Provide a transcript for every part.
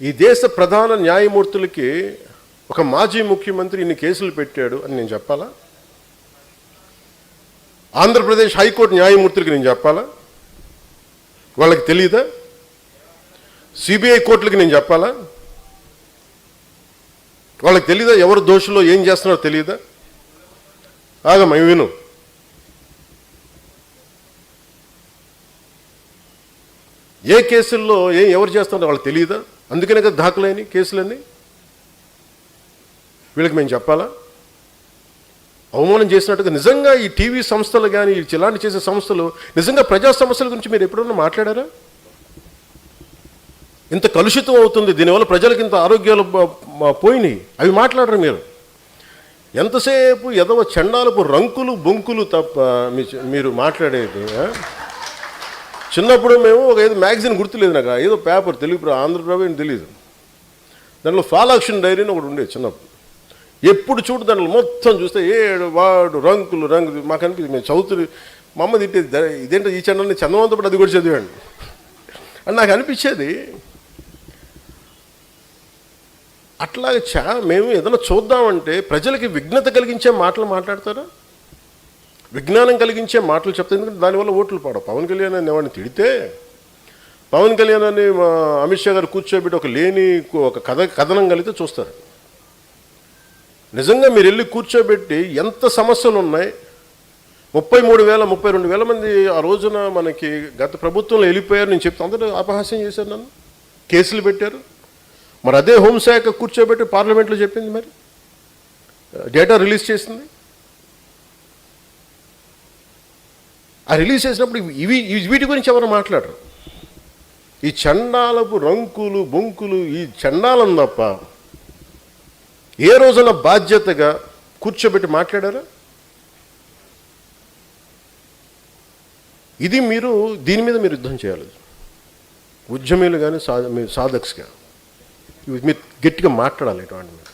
ఈ దేశ ప్రధాన న్యాయమూర్తులకి ఒక మాజీ ముఖ్యమంత్రి ఇన్ని కేసులు పెట్టాడు అని నేను చెప్పాలా? ఆంధ్రప్రదేశ్ హైకోర్టు న్యాయమూర్తులకి నేను చెప్పాలా? వాళ్ళకి తెలియదా? సిబిఐ కోర్టులకి నేను చెప్పాలా? వాళ్ళకి తెలియదా? ఎవరు దోషులో ఏం చేస్తున్నారో తెలియదా? ఆగమ్మ విను. ఏ కేసుల్లో ఎవరు చేస్తున్నారో వాళ్ళకి తెలియదా? అందుకనే కదా దాఖలైన కేసులన్నీ. వీళ్ళకి మేము చెప్పాలా? అవమానం చేసినట్టుగా నిజంగా ఈ టీవీ సంస్థలు కానీ ఇలాంటి చేసే సంస్థలు నిజంగా ప్రజా సమస్యల గురించి మీరు ఎప్పుడన్నా మాట్లాడారా? ఇంత కలుషితం అవుతుంది, దీనివల్ల ప్రజలకు ఇంత ఆరోగ్యాలు పోయినాయి, అవి మాట్లాడరు మీరు. ఎంతసేపు ఎదవ చండాలపు రంకులు బొంకులు తప్ప మీరు మాట్లాడేది. చిన్నప్పుడు మేము ఒక ఏదో మ్యాగజైన్ గుర్తులేదు నాకు, ఏదో పేపర్ తెలుగు ఆంధ్రప్రభ అని తెలియదు, దాంట్లో ఫాలాక్షన్ డైరీ అని ఒకటి ఉండేది చిన్నప్పుడు. ఎప్పుడు చూడు దాంట్లో మొత్తం చూస్తే ఏడు వాడు రంకులు మాకు అనిపించింది. మేము చదువుతుంది మా అమ్మ తిట్టేది, ఇదేంటో ఈ ఛానల్ని చందనంతో పాటు అది కూడా చదివాడు అని నాకు అనిపించేది. అట్లాగే మేము ఏదైనా చూద్దామంటే ప్రజలకి విఘ్నత కలిగించే మాటలు మాట్లాడతారా? విజ్ఞానం కలిగించే మాటలు చెప్తారు, ఎందుకంటే దానివల్ల ఓట్లు పడవు. పవన్ కళ్యాణ్ అని ఎవరిని తిడితే, పవన్ కళ్యాణ్ అని అమిత్ షా గారు కూర్చోబెట్టి ఒక లేని ఒక కథనం కలిగితే చూస్తారు. నిజంగా మీరు వెళ్ళి కూర్చోబెట్టి ఎంత సమస్యలు ఉన్నాయి, 33,000 32,000 మంది ఆ రోజున మనకి గత ప్రభుత్వంలో వెళ్ళిపోయారు నేను చెప్తే అందరూ అపహాస్యం చేశారు, నన్ను కేసులు పెట్టారు. మరి అదే హోంశాఖ కూర్చోబెట్టి పార్లమెంట్లో చెప్పింది, మరి డేటా రిలీజ్ చేసింది. ఆ రిలీజ్ చేసినప్పుడు వీటి గురించి ఎవరు మాట్లాడరు. ఈ చండాలపు రంకులు బొంకులు ఈ చండాలం తప్ప ఏ రోజున బాధ్యతగా కూర్చోబెట్టి మాట్లాడారా? ఇది మీరు దీని మీద మీరు యుద్ధం చేయాలి, ఉద్యమీలు కానీ సాధక్స్గా మీరు గట్టిగా మాట్లాడాలి. ఇటువంటి మీరు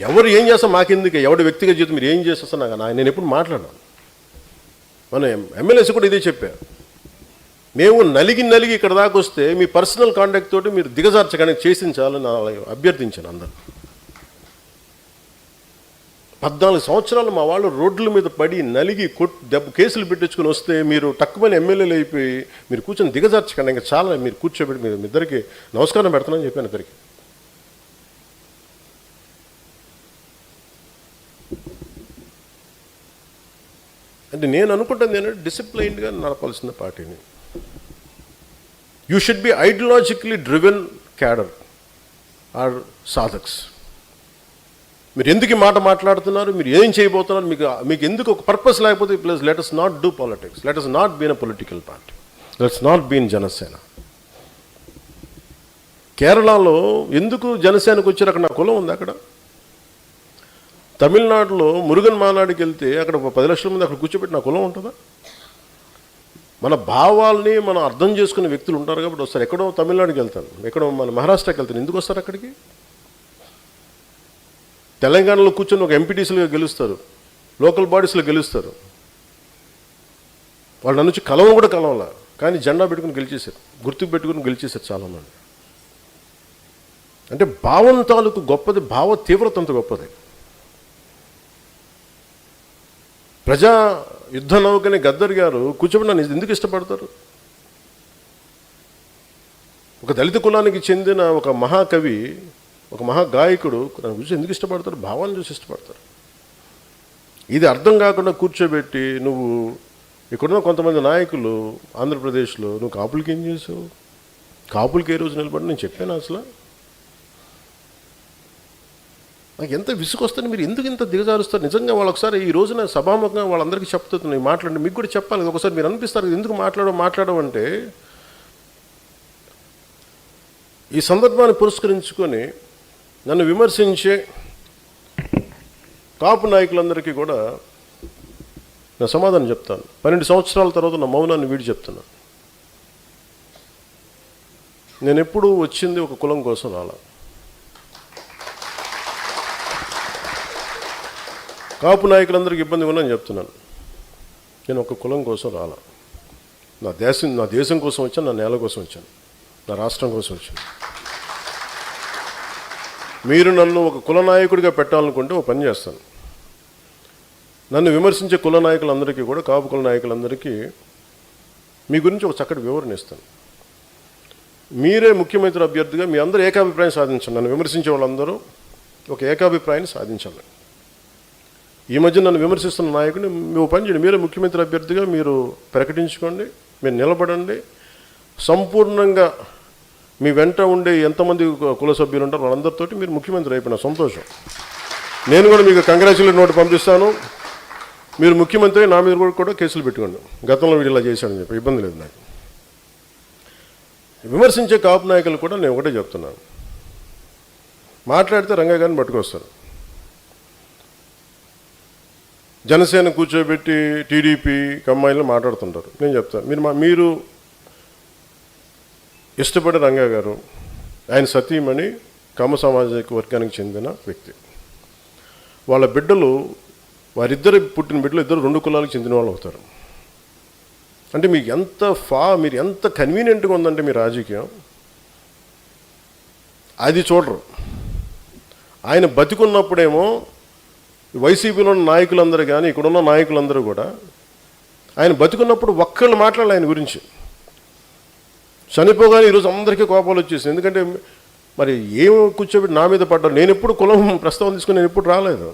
ఎవరు ఏం చేస్తాం మాకెందుకు, ఎవడి వ్యక్తిగత జీవితం మీరు ఏం చేస్తా నాకు నేను ఎప్పుడు మాట్లాడాను. మన ఎమ్మెల్యేస్ కూడా ఇదే చెప్పారు, మేము నలిగి ఇక్కడ దాకా వస్తే మీ పర్సనల్ కాంటాక్ట్ తోటి మీరు దిగజార్చగానే చేసించాలని అభ్యర్థించాను అందరు. 14 సంవత్సరాలు మా వాళ్ళు రోడ్ల మీద పడి నలిగి కేసులు పెట్టించుకొని వస్తే మీరు తక్కువని ఎమ్మెల్యేలు అయిపోయి మీరు కూర్చొని దిగజార్చకండి, ఇంకా చాలా మీరు కూర్చోబెట్టి మీరు ఇద్దరికి నమస్కారం పెడతానని చెప్పాను ఇద్దరికి. అంటే నేను అనుకుంటుంది ఏంటంటే డిసిప్లైన్డ్గా నడపాల్సిన పార్టీని. You should be ideologically driven cadre or సాధక్స్. మీరు ఎందుకు మాట మాట్లాడుతున్నారు, మీరు ఏం చేయబోతున్నారు, మీకు ఎందుకు ఒక పర్పస్ లేకపోతే plus let us not do politics, let us not be in a political party, let's not be in Janasena. కేరళలో ఎందుకు జనసేనకు వచ్చారు? అక్కడ నా కులం ఉంది. అక్కడ తమిళనాడులో మురుగన్ మానాడికి వెళ్తే అక్కడ 10 లక్షల మంది అక్కడ కూర్చోబెట్టి నా కులం ఉంటుందా? మన భావాల్ని మనం అర్థం చేసుకునే వ్యక్తులు ఉంటారు కాబట్టి వస్తారు. ఎక్కడో తమిళనాడుకి వెళ్తాను, ఎక్కడో మన మహారాష్ట్రకి వెళ్తాను, ఎందుకు వస్తారు అక్కడికి? తెలంగాణలో కూర్చొని ఒక ఎంపీటీసీలుగా గెలుస్తారు, లోకల్ బాడీస్లో గెలుస్తారు. వాళ్ళ నుంచి కలవం కూడా కలవలా, కానీ జెండా పెట్టుకుని గెలిచేశారు, గుర్తుకు పెట్టుకుని గెలిచేశారు చాలామంది. అంటే భావం తాలూకు గొప్పది, భావ తీవ్రత అంత గొప్పది. ప్రజా యుద్ధ నౌకని గద్దర్ గారు కూర్చోబెట్టి నన్ను ఎందుకు ఇష్టపడతారు? ఒక దళిత కులానికి చెందిన ఒక మహాకవి, ఒక మహాగాయకుడు నన్ను చూసి ఎందుకు ఇష్టపడతారు? భావాన్ని చూసి ఇష్టపడతారు. ఇది అర్థం కాకుండా కూర్చోబెట్టి నువ్వు ఇక్కడున్న కొంతమంది నాయకులు ఆంధ్రప్రదేశ్లో నువ్వు కాపులకి ఏం చేసావు, కాపులకి ఏ రోజు నిలబడి నేను చెప్పాను అసలు? నాకు ఎంత విసుకొస్తుంది, మీరు ఎందుకు ఇంత దిగజారుస్తారు? నిజంగా వాళ్ళు ఒకసారి ఈ రోజున సభాముఖంగా వాళ్ళందరికీ చెప్తున్నాయి, మాట్లాడండి, మీకు కూడా చెప్పాలి. ఒకసారి మీరు అనిపిస్తారు ఎందుకు మాట్లాడమంటే, ఈ సందర్భాన్ని పురస్కరించుకొని నన్ను విమర్శించే కాపు నాయకులందరికీ కూడా నా సమాధానం చెప్తాను. 12 సంవత్సరాల తర్వాత నా మౌనాన్ని వీడి చెప్తున్నాను. నేను ఎప్పుడూ వచ్చింది ఒక కులం కోసం రాలా. కాపు నాయకులందరికీ ఇబ్బంది ఉందని చెప్తున్నాను. నేను ఒక కులం కోసం రాలా. నా దేశం కోసం వచ్చాను, నా నేల కోసం వచ్చాను, నా రాష్ట్రం కోసం వచ్చాను. మీరు నన్ను ఒక కుల నాయకుడిగా పెట్టాలనుకుంటే ఒక పని చేస్తాను. నన్ను విమర్శించే కుల నాయకులందరికీ కూడా, కాపు కుల నాయకులందరికీ మీ గురించి ఒక చక్కటి వివరణ ఇస్తాను. మీరే ముఖ్యమంత్రి అభ్యర్థిగా మీ అందరూ ఏకాభిప్రాయం సాధించండి. నన్ను విమర్శించే వాళ్ళందరూ ఒక ఏకాభిప్రాయాన్ని సాధించాలి. ఈ మధ్య నన్ను విమర్శిస్తున్న నాయకుడిని మీరు పని చేయండి, మీరే ముఖ్యమంత్రి అభ్యర్థిగా మీరు ప్రకటించుకోండి, మీరు నిలబడండి. సంపూర్ణంగా మీ వెంట ఉండే ఎంతమంది కుల సభ్యులు ఉంటారో వాళ్ళందరితోటి మీరు ముఖ్యమంత్రి అయిపోయిన సంతోషం. నేను కూడా మీకు కంగ్రాచులేట్ నోట్ పంపిస్తాను. మీరు ముఖ్యమంత్రి నా మీద కూడా కేసులు పెట్టుకోండి, గతంలో వీడు ఇలా చేశాడని చెప్పి, ఇబ్బంది లేదు నాకు. విమర్శించే కాపు నాయకులు కూడా నేను ఒకటే చెప్తున్నాను, మాట్లాడితే రంగా గారిని పట్టుకొస్తారు. జనసేన కూర్చోబెట్టి టీడీపీ కమ్మాయిలు మాట్లాడుతుంటారు. నేను చెప్తాను, మీరు ఇష్టపడే రంగా గారు, ఆయన సతీమణి కమ్మ సామాజిక వర్గానికి చెందిన వ్యక్తి. వాళ్ళ బిడ్డలు, వారిద్దరు పుట్టిన బిడ్డలు ఇద్దరు 2 కులాలకు చెందిన వాళ్ళు అవుతారు. అంటే మీకు మీరు ఎంత కన్వీనియంట్గా ఉందంటే మీ రాజకీయం, అది చూడరు. ఆయన బతికున్నప్పుడేమో వైసీపీలో ఉన్న నాయకులందరూ కానీ, ఇక్కడున్న నాయకులందరూ కూడా ఆయన బతికున్నప్పుడు ఒక్కళ్ళు మాట్లాడాలి ఆయన గురించి. చనిపోగానే ఈరోజు అందరికీ కోపాలు వచ్చేసింది. ఎందుకంటే మరి ఏం కూర్చోబెట్టి నా మీద పడ్డారు. నేను ఎప్పుడు కులం ప్రస్తావన తీసుకుని నేను ఎప్పుడు రాలేదు.